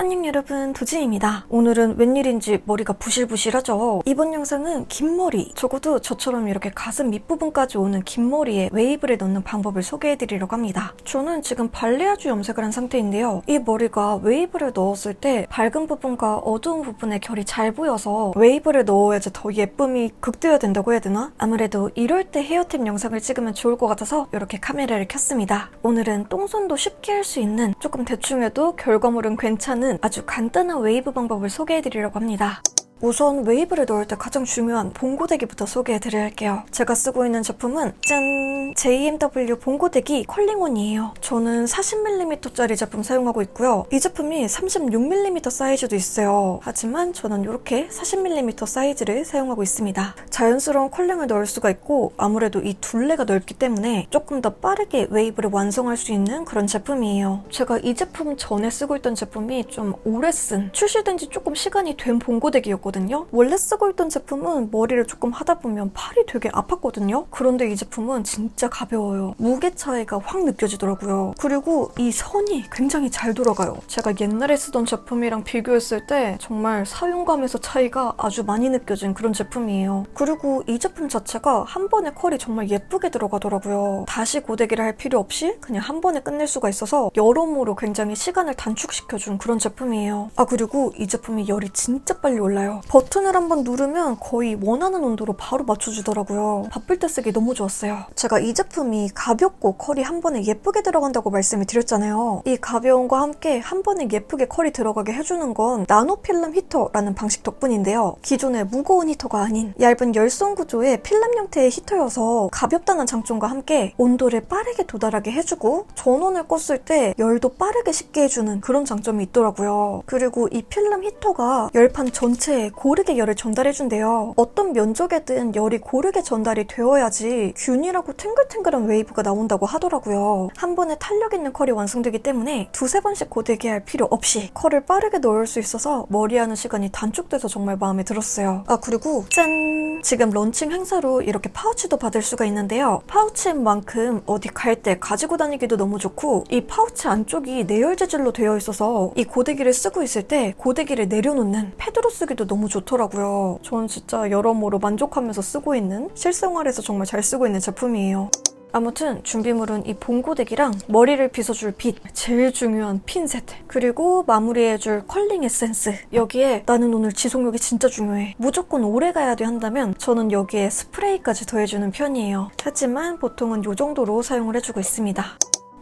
안녕 여러분, 도지입니다. 오늘은 웬일인지 머리가 부실부실하죠? 이번 영상은 긴 머리, 적어도 저처럼 이렇게 가슴 밑부분까지 오는 긴 머리에 웨이브를 넣는 방법을 소개해드리려고 합니다. 저는 지금 발레아주 염색을 한 상태인데요. 이 머리가 웨이브를 넣었을 때 밝은 부분과 어두운 부분의 결이 잘 보여서 웨이브를 넣어야지 더 예쁨이 극대화 된다고 해야 되나? 아무래도 이럴 때 헤어팁 영상을 찍으면 좋을 것 같아서 이렇게 카메라를 켰습니다. 오늘은 똥손도 쉽게 할 수 있는, 조금 대충 해도 결과물은 괜찮은 아주 간단한 웨이브 방법을 소개해드리려고 합니다. 우선 웨이브를 넣을 때 가장 중요한 봉고데기부터 소개해드려야 할게요. 제가 쓰고 있는 제품은 짠! JMW 봉고데기 컬링온이에요. 저는 40mm짜리 제품 사용하고 있고요. 이 제품이 36mm 사이즈도 있어요. 하지만 저는 이렇게 40mm 사이즈를 사용하고 있습니다. 자연스러운 컬링을 넣을 수가 있고 아무래도 이 둘레가 넓기 때문에 조금 더 빠르게 웨이브를 완성할 수 있는 그런 제품이에요. 제가 이 제품 전에 쓰고 있던 제품이 좀 오래 쓴, 출시된 지 조금 시간이 된 봉고데기였거든요. 원래 쓰고 있던 제품은 머리를 조금 하다 보면 팔이 되게 아팠거든요. 그런데 이 제품은 진짜 가벼워요. 무게 차이가 확 느껴지더라고요. 그리고 이 선이 굉장히 잘 돌아가요. 제가 옛날에 쓰던 제품이랑 비교했을 때 정말 사용감에서 차이가 아주 많이 느껴진 그런 제품이에요. 그리고 이 제품 자체가 한 번에 컬이 정말 예쁘게 들어가더라고요. 다시 고데기를 할 필요 없이 그냥 한 번에 끝낼 수가 있어서 여러모로 굉장히 시간을 단축시켜준 그런 제품이에요. 그리고 이 제품이 열이 진짜 빨리 올라요. 버튼을 한번 누르면 거의 원하는 온도로 바로 맞춰주더라고요. 바쁠 때 쓰기 너무 좋았어요. 제가 이 제품이 가볍고 컬이 한 번에 예쁘게 들어간다고 말씀을 드렸잖아요. 이 가벼움과 함께 한 번에 예쁘게 컬이 들어가게 해주는 건 나노필름 히터라는 방식 덕분인데요. 기존의 무거운 히터가 아닌 얇은 열선 구조의 필름 형태의 히터여서 가볍다는 장점과 함께 온도를 빠르게 도달하게 해주고 전원을 껐을 때 열도 빠르게 식게 해주는 그런 장점이 있더라고요. 그리고 이 필름 히터가 열판 전체에 고르게 열을 전달해준대요. 어떤 면적에든 열이 고르게 전달이 되어야지 균일하고 탱글탱글한 웨이브가 나온다고 하더라고요. 한 번에 탄력 있는 컬이 완성되기 때문에 두세 번씩 고데기 할 필요 없이 컬을 빠르게 넣을 수 있어서 머리하는 시간이 단축돼서 정말 마음에 들었어요. 그리고 짠! 지금 런칭 행사로 이렇게 파우치도 받을 수가 있는데요. 파우치인 만큼 어디 갈 때 가지고 다니기도 너무 좋고 이 파우치 안쪽이 내열 재질로 되어 있어서 이 고데기를 쓰고 있을 때 고데기를 내려놓는 패드로 쓰기도 너무 좋더라고요. 전 진짜 여러모로 만족하면서 쓰고 있는, 실생활에서 정말 잘 쓰고 있는 제품이에요. 아무튼 준비물은 이 봉고데기랑 머리를 빗어줄 빗, 제일 중요한 핀셋, 그리고 마무리해줄 컬링 에센스. 여기에 나는 오늘 지속력이 진짜 중요해, 무조건 오래 가야 돼 한다면 저는 여기에 스프레이까지 더해주는 편이에요. 하지만 보통은 이 정도로 사용을 해주고 있습니다.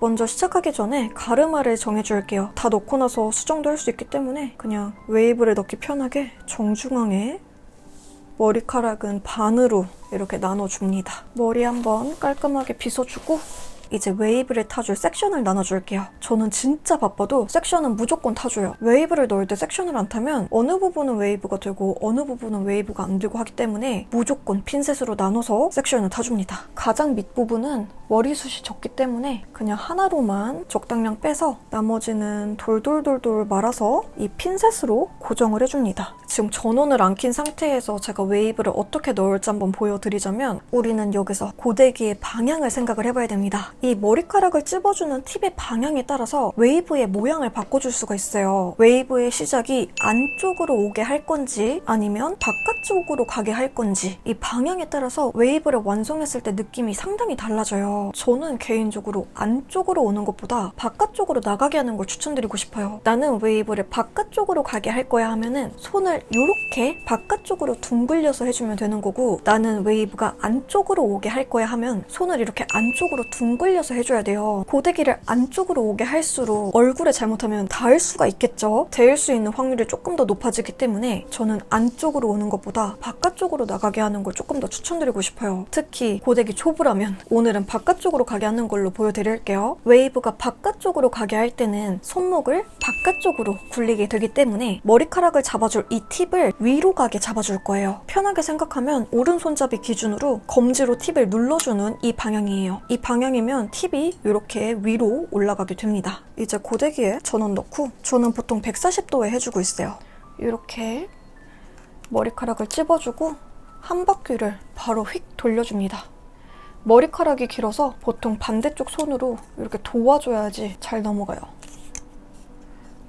먼저 시작하기 전에 가르마를 정해줄게요. 다 넣고 나서 수정도 할 수 있기 때문에 그냥 웨이브를 넣기 편하게 정중앙에 머리카락은 반으로 이렇게 나눠줍니다. 머리 한번 깔끔하게 빗어주고 이제 웨이브를 타줄 섹션을 나눠줄게요. 저는 진짜 바빠도 섹션은 무조건 타줘요. 웨이브를 넣을 때 섹션을 안 타면 어느 부분은 웨이브가 되고 어느 부분은 웨이브가 안 되고 하기 때문에 무조건 핀셋으로 나눠서 섹션을 타줍니다. 가장 밑부분은 머리숱이 적기 때문에 그냥 하나로만 적당량 빼서 나머지는 돌돌돌돌 말아서 이 핀셋으로 고정을 해줍니다. 지금 전원을 안 킨 상태에서 제가 웨이브를 어떻게 넣을지 한번 보여드리자면 우리는 여기서 고데기의 방향을 생각을 해봐야 됩니다. 이 머리카락을 찝어주는 팁의 방향에 따라서 웨이브의 모양을 바꿔줄 수가 있어요. 웨이브의 시작이 안쪽으로 오게 할 건지 아니면 바깥쪽으로 가게 할 건지 이 방향에 따라서 웨이브를 완성했을 때 느낌이 상당히 달라져요. 저는 개인적으로 안쪽으로 오는 것보다 바깥쪽으로 나가게 하는 걸 추천드리고 싶어요. 나는 웨이브를 바깥쪽으로 가게 할 거야 하면은 손을 이렇게 바깥쪽으로 둥글려서 해주면 되는 거고, 나는 웨이브가 안쪽으로 오게 할 거야 하면 손을 이렇게 안쪽으로 둥글려서 해줘야 돼요. 고데기를 안쪽으로 오게 할수록 얼굴에 잘못하면 닿을 수가 있겠죠. 데일 수 있는 확률이 조금 더 높아지기 때문에 저는 안쪽으로 오는 것보다 바깥쪽으로 나가게 하는 걸 조금 더 추천드리고 싶어요. 특히 고데기 초보라면 오늘은 바깥쪽으로 가게 하는 걸로 보여드릴게요. 웨이브가 바깥쪽으로 가게 할 때는 손목을 바깥쪽으로 굴리게 되기 때문에 머리카락을 잡아줄 이 팁을 위로 가게 잡아줄 거예요. 편하게 생각하면 오른손잡이 기준으로 검지로 팁을 눌러주는 이 방향이에요. 이 방향이면 팁이 이렇게 위로 올라가게 됩니다. 이제 고데기에 전원 넣고, 저는 보통 140도에 해주고 있어요. 이렇게 머리카락을 찝어주고 한 바퀴를 바로 휙 돌려줍니다. 머리카락이 길어서 보통 반대쪽 손으로 이렇게 도와줘야지 잘 넘어가요.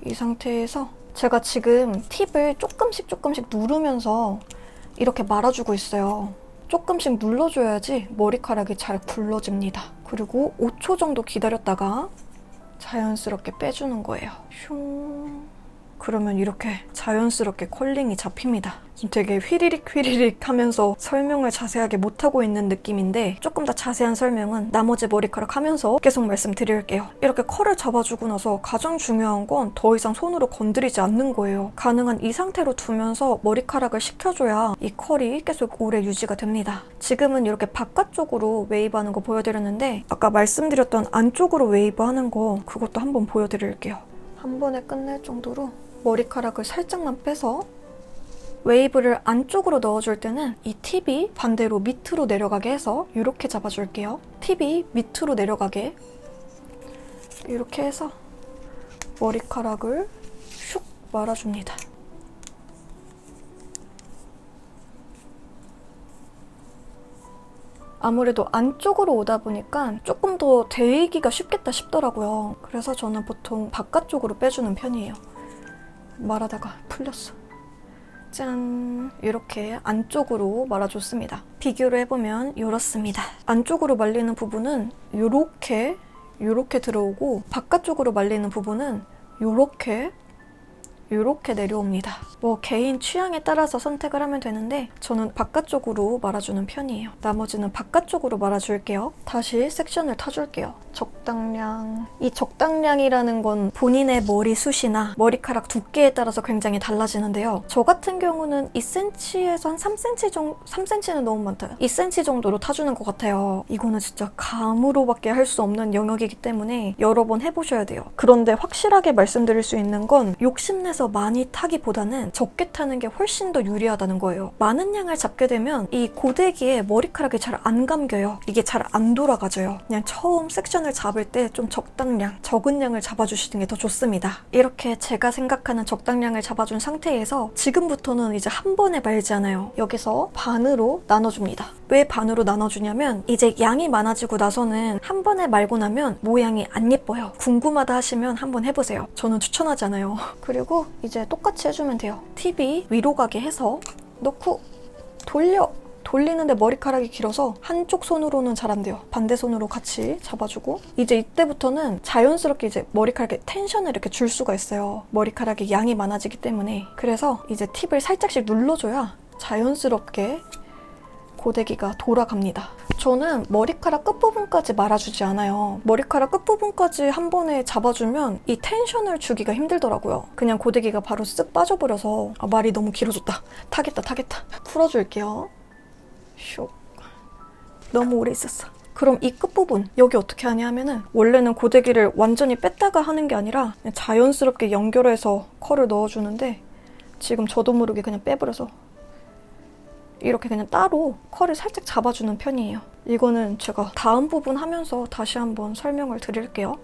이 상태에서 제가 지금 팁을 조금씩 누르면서 이렇게 말아주고 있어요. 조금씩 눌러줘야지 머리카락이 잘 굴러집니다. 그리고 5초 정도 기다렸다가 자연스럽게 빼주는 거예요. 슝. 그러면 이렇게 자연스럽게 컬링이 잡힙니다. 지금 되게 휘리릭 하면서 설명을 자세하게 못하고 있는 느낌인데 조금 더 자세한 설명은 나머지 머리카락 하면서 계속 말씀드릴게요. 이렇게 컬을 잡아주고 나서 가장 중요한 건 더 이상 손으로 건드리지 않는 거예요. 가능한 이 상태로 두면서 머리카락을 식혀줘야 이 컬이 계속 오래 유지가 됩니다. 지금은 이렇게 바깥쪽으로 웨이브하는 거 보여드렸는데 아까 말씀드렸던 안쪽으로 웨이브하는 거 그것도 한번 보여드릴게요. 한 번에 끝낼 정도로 머리카락을 살짝만 빼서 웨이브를 안쪽으로 넣어줄 때는 이 팁이 반대로 밑으로 내려가게 해서 이렇게 잡아줄게요. 팁이 밑으로 내려가게 이렇게 해서 머리카락을 슉 말아줍니다. 아무래도 안쪽으로 오다 보니까 조금 더 데이기가 쉽겠다 싶더라고요. 그래서 저는 보통 바깥쪽으로 빼주는 편이에요. 말하다가 풀렸어. 짠! 이렇게 안쪽으로 말아줬습니다. 비교를 해보면 이렇습니다. 안쪽으로 말리는 부분은 이렇게 들어오고 바깥쪽으로 말리는 부분은 이렇게 내려옵니다. 뭐 개인 취향에 따라서 선택을 하면 되는데 저는 바깥쪽으로 말아주는 편이에요. 나머지는 바깥쪽으로 말아줄게요. 다시 섹션을 타줄게요. 적당량. 이 적당량이라는 건 본인의 머리숱이나 머리카락 두께에 따라서 굉장히 달라지는데요. 저 같은 경우는 2cm에서 한 3cm 정도, 3cm는 너무 많다. 2cm 정도로 타주는 것 같아요. 이거는 진짜 감으로밖에 할 수 없는 영역이기 때문에 여러 번 해보셔야 돼요. 그런데 확실하게 말씀드릴 수 있는 건 욕심내서 많이 타기보다는 적게 타는 게 훨씬 더 유리하다는 거예요. 많은 양을 잡게 되면 이 고데기에 머리카락이 잘 안 감겨요. 이게 잘 안 돌아가져요. 그냥 처음 섹션을 잡을 때 좀 적당량, 적은 양을 잡아주시는 게 더 좋습니다. 이렇게 제가 생각하는 적당량을 잡아준 상태에서 지금부터는 이제 한 번에 말지 않아요. 여기서 반으로 나눠줍니다. 왜 반으로 나눠주냐면 이제 양이 많아지고 나서는 한 번에 말고 나면 모양이 안 예뻐요. 궁금하다 하시면 한번 해보세요. 저는 추천하지 않아요. 그리고 이제 똑같이 해주면 돼요. 팁이 위로 가게 해서 넣고 돌리는데 머리카락이 길어서 한쪽 손으로는 잘 안 돼요. 반대 손으로 같이 잡아주고 이제 이때부터는 자연스럽게 이제 머리카락에 텐션을 이렇게 줄 수가 있어요. 머리카락이 양이 많아지기 때문에. 그래서 이제 팁을 살짝씩 눌러줘야 자연스럽게 고데기가 돌아갑니다. 저는 머리카락 끝부분까지 말아주지 않아요. 머리카락 끝부분까지 한 번에 잡아주면 이 텐션을 주기가 힘들더라고요. 그냥 고데기가 바로 쓱 빠져버려서 말이 너무 길어졌다. 타겠다. 풀어줄게요. 슉. 너무 오래 있었어. 그럼 이 끝부분 여기 어떻게 하냐 하면은 원래는 고데기를 완전히 뺐다가 하는 게 아니라 그냥 자연스럽게 연결해서 컬을 넣어주는데 지금 저도 모르게 그냥 빼버려서 이렇게 그냥 따로 컬을 살짝 잡아주는 편이에요. 이거는 제가 다음 부분 하면서 다시 한번 설명을 드릴게요.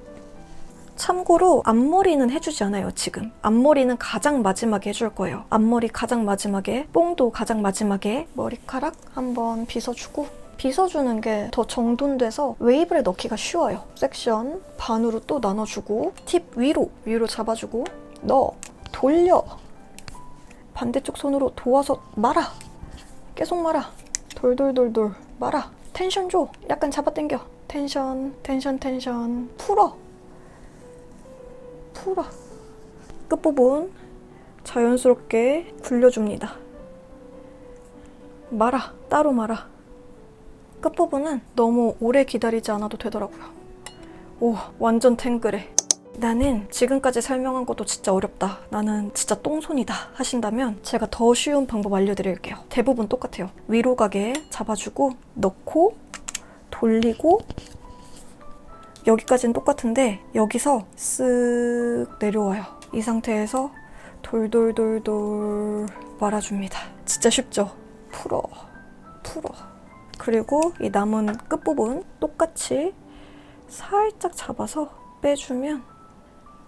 참고로 앞머리는 해주지 않아요, 지금. 앞머리는 가장 마지막에 해줄 거예요. 앞머리 가장 마지막에, 뽕도 가장 마지막에 머리카락 한번 빗어주고 빗어주는 게 더 정돈돼서 웨이브를 넣기가 쉬워요. 섹션 반으로 또 나눠주고 팁 위로 잡아주고 돌려 반대쪽 손으로 도와서 말아 계속 말아 돌돌돌돌 말아 텐션 줘 약간 잡아당겨 텐션 풀어 끝부분 자연스럽게 굴려줍니다. 말아 따로 말아 끝부분은 너무 오래 기다리지 않아도 되더라고요. 오 완전 탱글해. 나는 지금까지 설명한 것도 진짜 어렵다. 나는 진짜 똥손이다 하신다면 제가 더 쉬운 방법 알려드릴게요. 대부분 똑같아요. 위로 가게 잡아주고 넣고 돌리고 여기까지는 똑같은데 여기서 쓱 내려와요. 이 상태에서 돌돌돌돌 말아줍니다. 진짜 쉽죠? 풀어 그리고 이 남은 끝부분 똑같이 살짝 잡아서 빼주면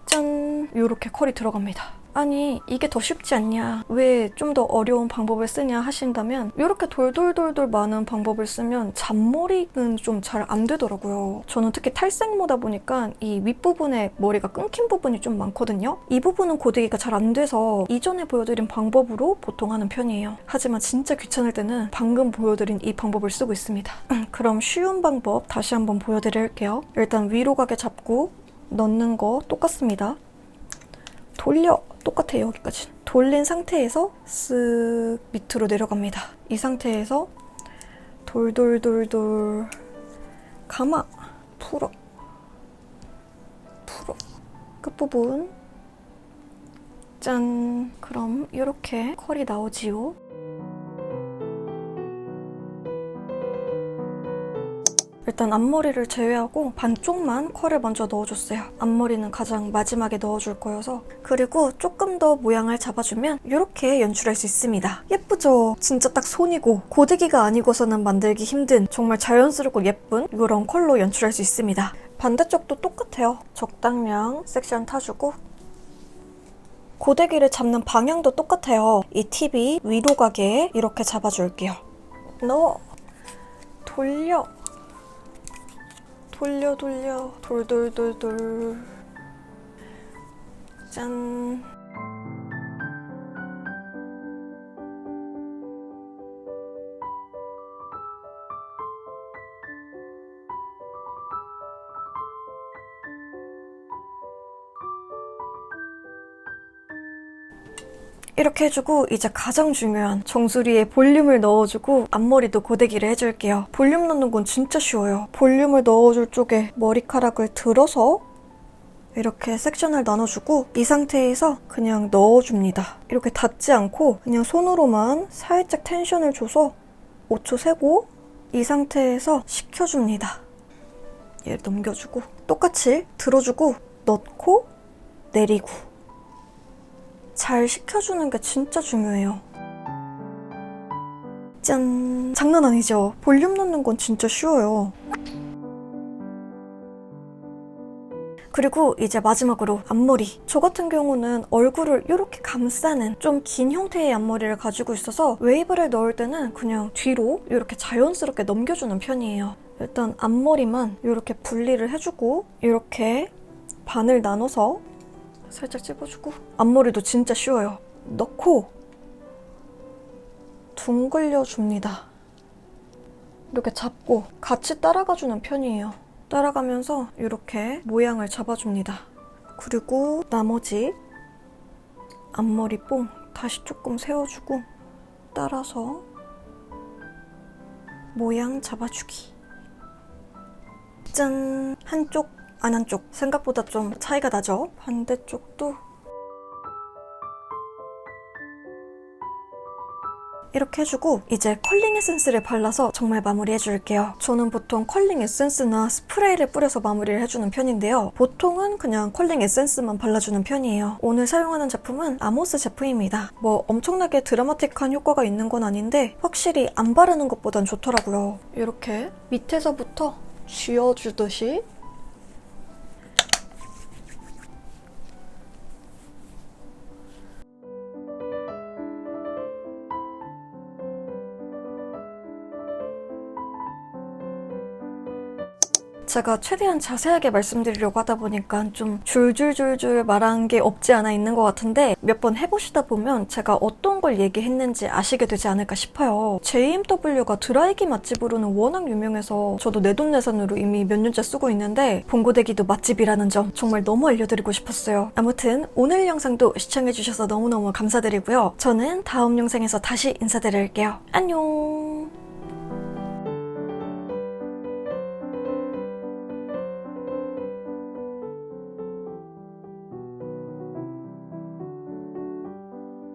짠! 이렇게 컬이 들어갑니다. 아니 이게 더 쉽지 않냐, 왜 좀 더 어려운 방법을 쓰냐 하신다면 이렇게 돌돌돌돌 많은 방법을 쓰면 잔머리는 좀 잘 안 되더라고요. 저는 특히 탈색모다 보니까 이 윗부분에 머리가 끊긴 부분이 좀 많거든요. 이 부분은 고데기가 잘 안 돼서 이전에 보여드린 방법으로 보통 하는 편이에요. 하지만 진짜 귀찮을 때는 방금 보여드린 이 방법을 쓰고 있습니다. 그럼 쉬운 방법 다시 한번 보여드릴게요. 일단 위로 가게 잡고 넣는 거 똑같습니다. 돌려! 똑같아요. 여기까지. 돌린 상태에서 쓱 밑으로 내려갑니다. 이 상태에서 돌돌돌돌 감아! 풀어! 풀어! 끝부분 짠! 그럼 이렇게 컬이 나오지요. 일단 앞머리를 제외하고 반쪽만 컬을 먼저 넣어줬어요. 앞머리는 가장 마지막에 넣어줄 거여서. 그리고 조금 더 모양을 잡아주면 이렇게 연출할 수 있습니다. 예쁘죠? 진짜 딱 손이고 고데기가 아니고서는 만들기 힘든 정말 자연스럽고 예쁜 이런 컬로 연출할 수 있습니다. 반대쪽도 똑같아요. 적당량 섹션 타주고 고데기를 잡는 방향도 똑같아요. 이 팁이 위로 가게 이렇게 잡아줄게요. 넣어! 돌려! 돌려 돌려 돌돌돌돌 짠. 이렇게 해주고 이제 가장 중요한 정수리에 볼륨을 넣어주고 앞머리도 고데기를 해줄게요. 볼륨 넣는 건 진짜 쉬워요. 볼륨을 넣어줄 쪽에 머리카락을 들어서 이렇게 섹션을 나눠주고 이 상태에서 그냥 넣어줍니다. 이렇게 닿지 않고 그냥 손으로만 살짝 텐션을 줘서 5초 세고 이 상태에서 식혀줍니다. 얘를 넘겨주고 똑같이 들어주고 넣고 내리고 잘 식혀주는 게 진짜 중요해요. 짠! 장난 아니죠? 볼륨 넣는 건 진짜 쉬워요. 그리고 이제 마지막으로 앞머리. 저 같은 경우는 얼굴을 이렇게 감싸는 좀 긴 형태의 앞머리를 가지고 있어서 웨이브를 넣을 때는 그냥 뒤로 이렇게 자연스럽게 넘겨주는 편이에요. 일단 앞머리만 이렇게 분리를 해주고 이렇게 반을 나눠서 살짝 찝어주고 앞머리도 진짜 쉬워요. 넣고 둥글려줍니다. 이렇게 잡고 같이 따라가주는 편이에요. 따라가면서 이렇게 모양을 잡아줍니다. 그리고 나머지 앞머리 뽕 다시 조금 세워주고 따라서 모양 잡아주기. 짠! 한쪽 안 한쪽 생각보다 좀 차이가 나죠? 반대쪽도 이렇게 해주고 이제 컬링 에센스를 발라서 정말 마무리해줄게요. 저는 보통 컬링 에센스나 스프레이를 뿌려서 마무리를 해주는 편인데요. 보통은 그냥 컬링 에센스만 발라주는 편이에요. 오늘 사용하는 제품은 아모스 제품입니다. 뭐 엄청나게 드라마틱한 효과가 있는 건 아닌데 확실히 안 바르는 것보단 좋더라고요. 이렇게 밑에서부터 쥐어주듯이 제가 최대한 자세하게 말씀드리려고 하다 보니까 좀 줄줄줄줄 말한 게 없지 않아 있는 것 같은데 몇 번 해보시다 보면 제가 어떤 걸 얘기했는지 아시게 되지 않을까 싶어요. JMW가 드라이기 맛집으로는 워낙 유명해서 저도 내돈내산으로 이미 몇 년째 쓰고 있는데 봉고데기도 맛집이라는 점 정말 너무 알려드리고 싶었어요. 아무튼 오늘 영상도 시청해주셔서 너무너무 감사드리고요. 저는 다음 영상에서 다시 인사드릴게요. 안녕!